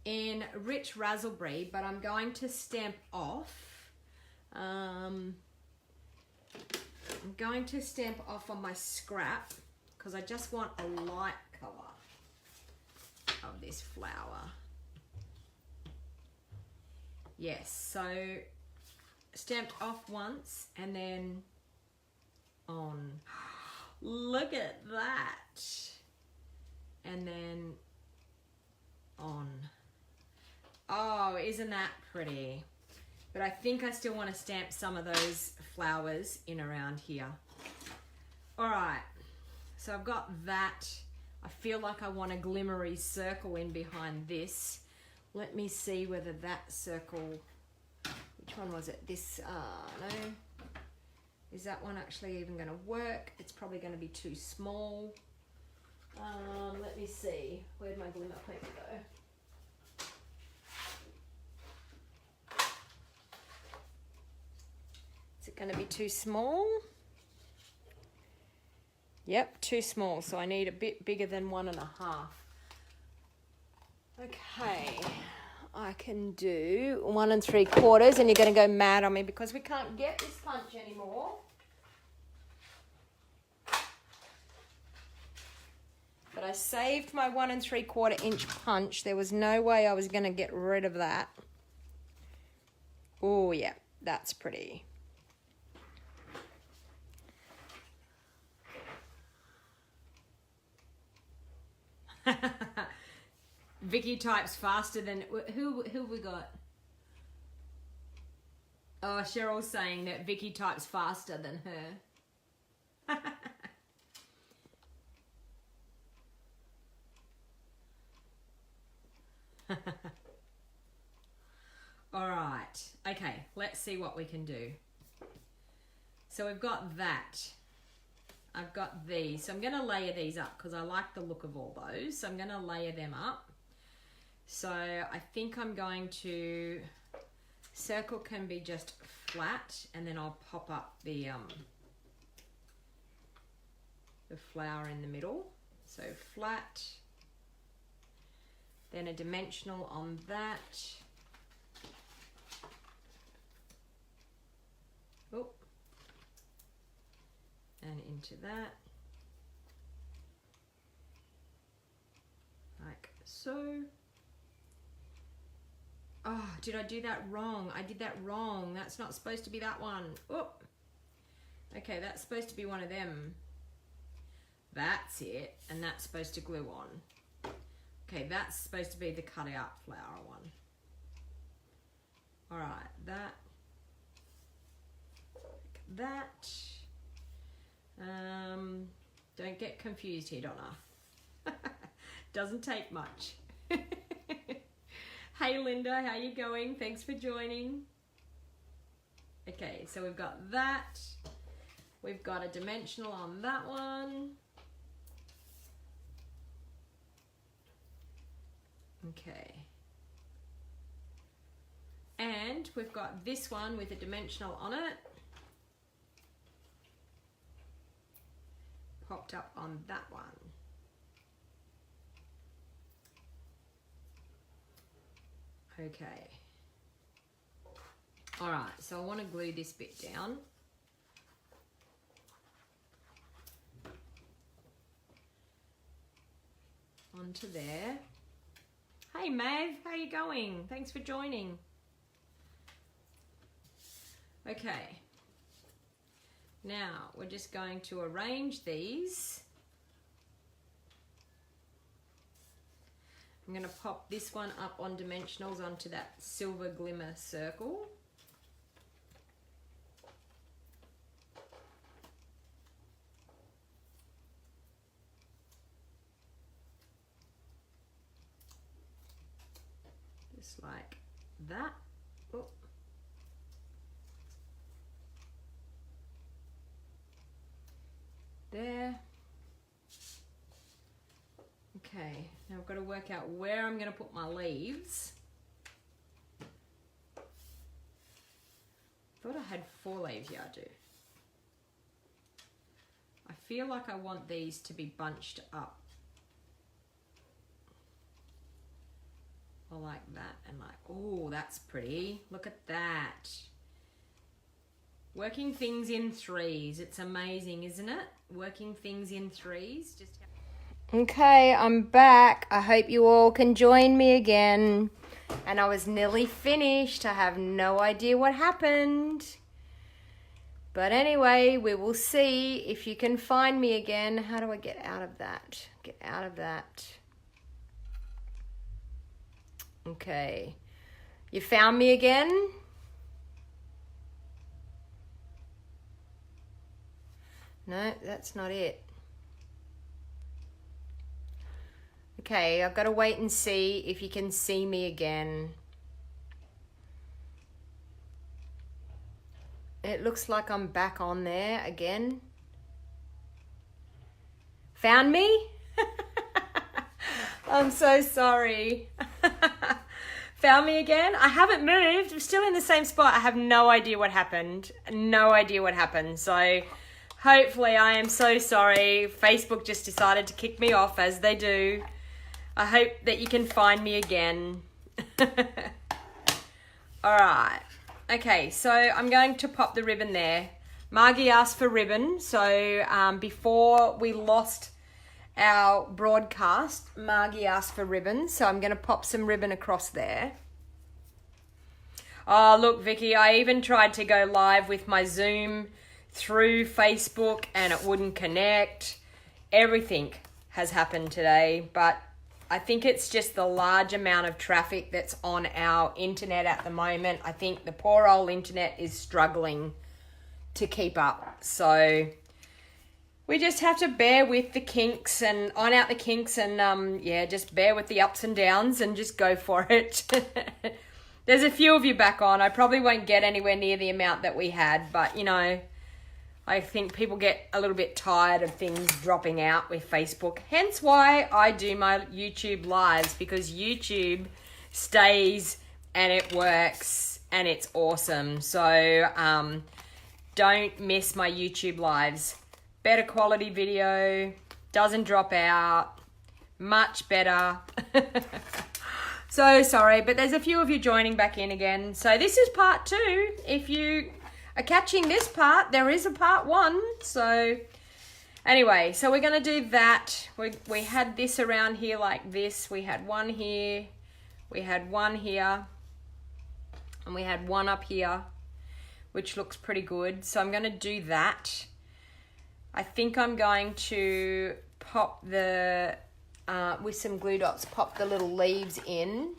in Rich Razzleberry, but I'm going to stamp off. I'm going to stamp off on my scrap because I just want a light colour of this flower. Yes, so stamped off once and then on. Look at that. And then on. Oh, isn't that pretty? But I think I still want to stamp some of those flowers in around here. All right, so I've got that. I feel like I want a glimmery circle in behind this. Let me see whether that circle, which one was it? This, no. Is that one actually even going to work? It's probably going to be too small. Let me see. Where'd my glimmer paper go? Is it going to be too small? Yep, too small. So I need a bit bigger than 1.5. Okay, I can do 1 3/4, and you're going to go mad on me because we can't get this punch anymore. But I saved my 1 3/4 inch punch. There was no way I was going to get rid of that. Oh, yeah, that's pretty. Vicky types faster than who we got? Oh, Cheryl's saying that Vicky types faster than her. All right. Okay, let's see what we can do. So we've got that. I've got these. So I'm going to layer these up because I like the look of all those. So I'm going to layer them up. So I think I'm going to, circle can be just flat, and then I'll pop up the flower in the middle. So flat, then a dimensional on that. Oh, and into that, like so. Oh, did I do that wrong? I did that wrong. That's not supposed to be that one. Oh, okay, that's supposed to be one of them. That's it, and that's supposed to glue on. Okay, that's supposed to be the cut out flower one. All right, that. Don't get confused here, Donna. Doesn't take much. Hey Linda, how you going? Thanks for joining. Okay, so we've got that. We've got a dimensional on that one. Okay. And we've got this one with a dimensional on it. Popped up on that one. Okay. All right, so I want to glue this bit down. Onto there. Hey Mav, how you going? Thanks for joining. Okay. Now we're just going to arrange these. I'm going to pop this one up on dimensionals onto that silver glimmer circle. Just like that. Oh. There. Okay, now I've got to work out where I'm going to put my leaves. Thought I had 4 leaves, yeah I do. I feel like I want these to be bunched up. Or like that, and like, oh, that's pretty. Look at that. Working things in threes. It's amazing, isn't it? Working things in threes. Just okay, I'm back. I hope you all can join me again. And I was nearly finished. I have no idea what happened. But anyway, we will see if you can find me again. How do I get out of that? Get out of that. Okay. You found me again? No, that's not it. Okay, I've got to wait and see if you can see me again. It looks like I'm back on there again. Found me? I'm so sorry. Found me again? I haven't moved. I'm still in the same spot. I have no idea what happened. No idea what happened. So hopefully, I am so sorry. Facebook just decided to kick me off, as they do. I hope that you can find me again. All right. Okay, so I'm going to pop the ribbon there. Margie asked for ribbon. So before we lost our broadcast, Margie asked for ribbon. So I'm going to pop some ribbon across there. Oh, look, Vicky, I even tried to go live with my Zoom through Facebook and it wouldn't connect. Everything has happened today, but I think it's just the large amount of traffic that's on our internet at the moment. I think the poor old internet is struggling to keep up. So we just have to bear with the kinks and iron out the kinks and just bear with the ups and downs and just go for it. There's a few of you back on. I probably won't get anywhere near the amount that we had, but you know, I think people get a little bit tired of things dropping out with Facebook. Hence why I do my YouTube lives, because YouTube stays and it works and it's awesome. So don't miss my YouTube lives. Better quality video, doesn't drop out, much better. So sorry, but there's a few of you joining back in again. So this is part 2. If you are catching this part, there is a part 1. So anyway, so we're going to do that. We had this around here like this. We had one here. We had one here. And we had one up here, which looks pretty good. So I'm going to do that. I think I'm going to pop the, with some glue dots, pop the little leaves in.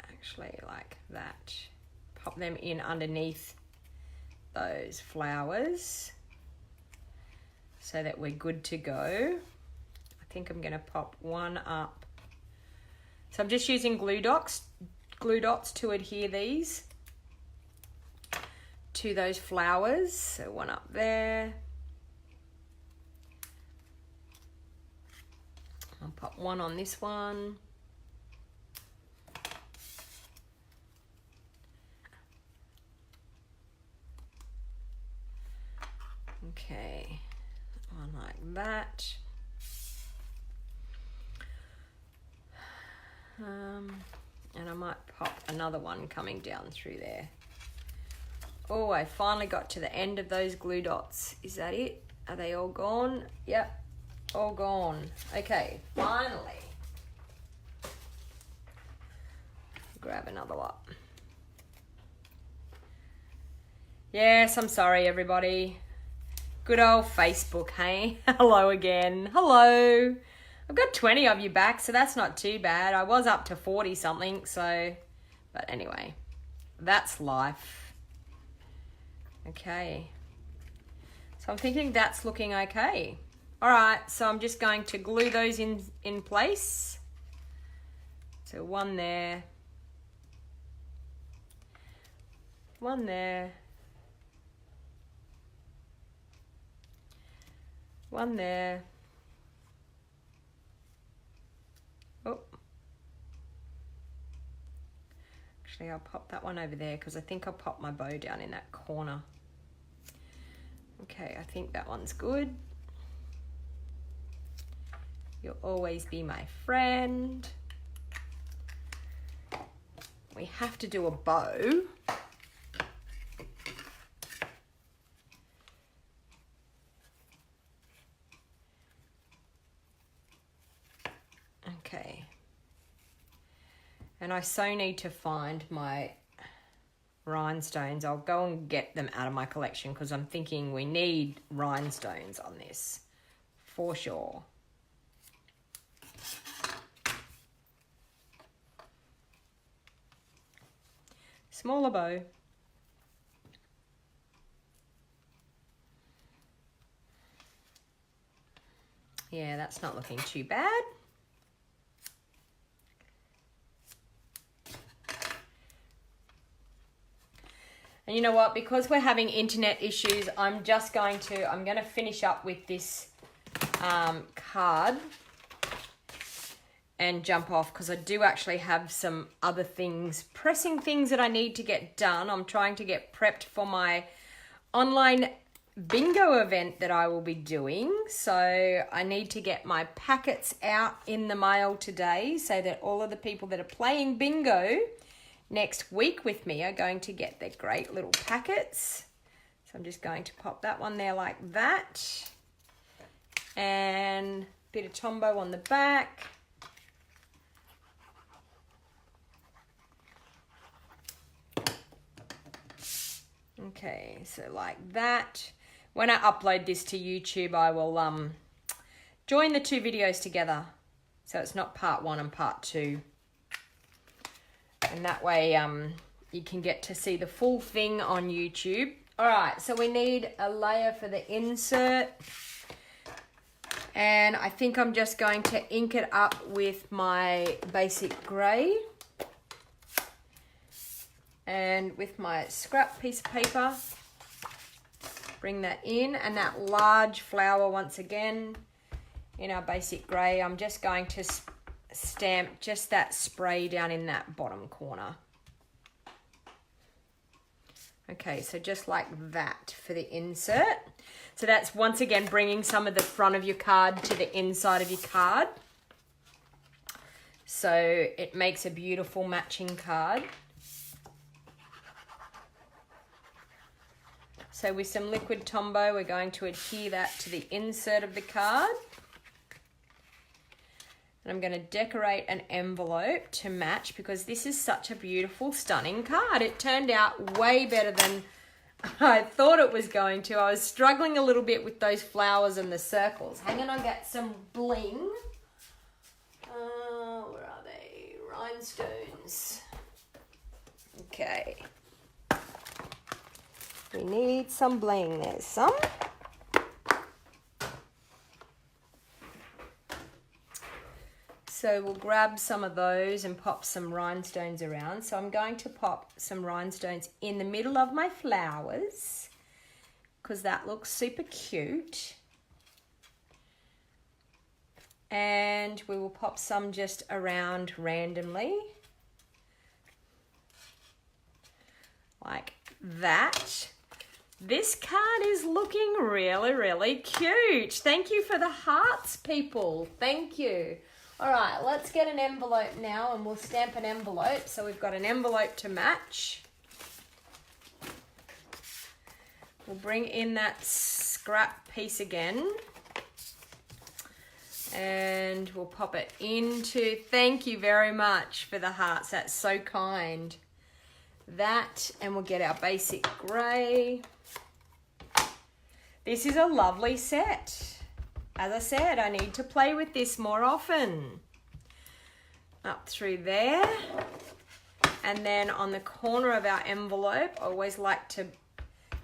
Actually, like that. Pop them in underneath those flowers so that we're good to go. I think I'm going to pop one up. So I'm just using glue dots to adhere these to those flowers. So one up there. I'll pop one on this one. Okay, one like that. And I might pop another one coming down through there. Oh, I finally got to the end of those glue dots. Is that it? Are they all gone? Yep, all gone. Okay, finally. Grab another one. Yes, I'm sorry, everybody. Good old Facebook, hey? Hello again. Hello. I've got 20 of you back, so that's not too bad. I was up to 40 something, so... But anyway, that's life. Okay. So I'm thinking that's looking okay. All right, so I'm just going to glue those in place. So one there. One there. One there. Oh. Actually, I'll pop that one over there because I think I'll pop my bow down in that corner. Okay, I think that one's good. You'll always be my friend. We have to do a bow. Okay. And I so need to find my rhinestones. I'll go and get them out of my collection because I'm thinking we need rhinestones on this for sure. Smaller bow. Yeah, that's not looking too bad. And you know what? Because we're having internet issues, I'm going to finish up with this card and jump off, because I do actually have some other things, pressing things that I need to get done. I'm trying to get prepped for my online bingo event that I will be doing. So I need to get my packets out in the mail today so that all of the people that are playing bingo next week with me are going to get their great little packets. So I'm just going to pop that one there like that. And a bit of Tombow on the back. Okay, so like that. When I upload this to YouTube, I will join the two videos together. So it's not part 1 and part 2. And that way you can get to see the full thing on YouTube. All right, so we need a layer for the insert. And I think I'm just going to ink it up with my basic grey. And with my scrap piece of paper, bring that in. And that large flower, once again, in our basic grey, I'm just going to stamp just that spray down in that bottom corner. Okay, so just like that for the insert. So that's once again bringing some of the front of your card to the inside of your card. So it makes a beautiful matching card. So with some liquid Tombow, we're going to adhere that to the insert of the card. And I'm going to decorate an envelope to match, because this is such a beautiful, stunning card. It turned out way better than I thought it was going to. I was struggling a little bit with those flowers and the circles. Hang on, I'll get some bling. Where are they? Rhinestones. Okay. We need some bling. There's some. So we'll grab some of those and pop some rhinestones around. So I'm going to pop some rhinestones in the middle of my flowers, because that looks super cute. And we will pop some just around randomly, like that. This card is looking really, really cute. Thank you for the hearts, people. Thank you. All right, let's get an envelope now, and we'll stamp an envelope. So we've got an envelope to match. We'll bring in that scrap piece again. And we'll pop it into, thank you very much for the hearts. That's so kind. That, and we'll get our basic grey. This is a lovely set. As I said, I need to play with this more often. Up through there. And then on the corner of our envelope, I always like to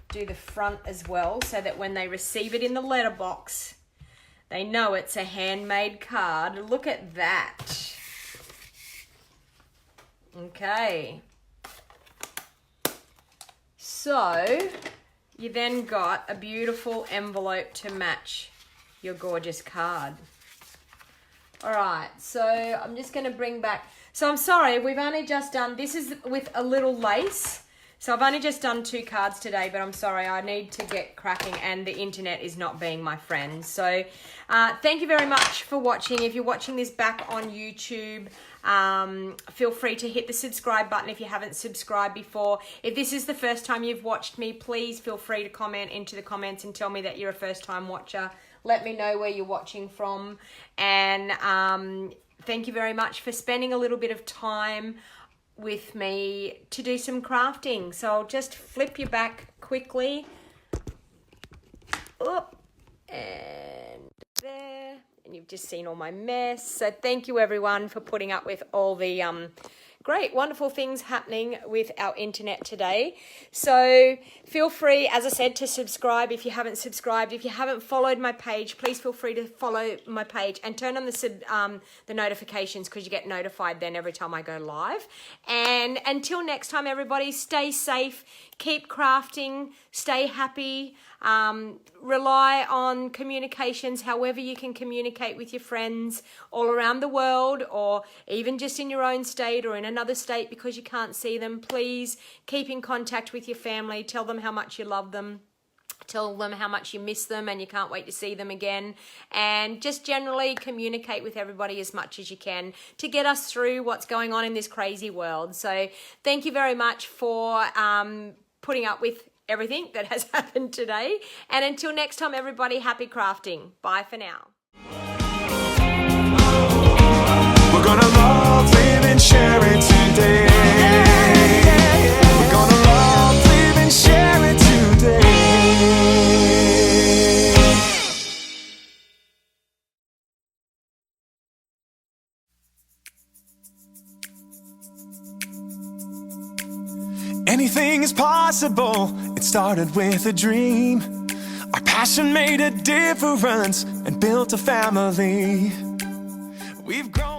do the front as well, so that when they receive it in the letterbox, they know it's a handmade card. Look at that. Okay. So you then got a beautiful envelope to match your gorgeous card. All right, so I'm just going to bring back, so I'm sorry, we've only just done, this is with a little lace. So I've only just done 2 cards today, but I'm sorry, I need to get cracking and the internet is not being my friend. So thank you very much for watching. If you're watching this back on YouTube, feel free to hit the subscribe button if you haven't subscribed before. If this is the first time you've watched me, please feel free to comment into the comments and tell me that you're a first time watcher. Let me know where you're watching from. And thank you very much for spending a little bit of time with me to do some crafting. So I'll just flip you back quickly. Oh, and there. And you've just seen all my mess. So thank you everyone for putting up with all the great, wonderful things happening with our internet today. So feel free, as I said, to subscribe if you haven't subscribed. If you haven't followed my page, please feel free to follow my page and turn on the notifications, because you get notified then every time I go live. And until next time, everybody, stay safe, keep crafting, stay happy, rely on communications, however you can communicate with your friends all around the world, or even just in your own state or in another state because you can't see them. Please keep in contact with your family. Tell them how much you love them. Tell them how much you miss them and you can't wait to see them again. And just generally communicate with everybody as much as you can to get us through what's going on in this crazy world. So thank you very much for putting up with everything that has happened today. And until next time, everybody, happy crafting. Bye for now. We're gonna love, live, and share it today. We're gonna love, live, and share it today. Anything is possible. It started with a dream. Our passion made a difference and built a family. We've grown.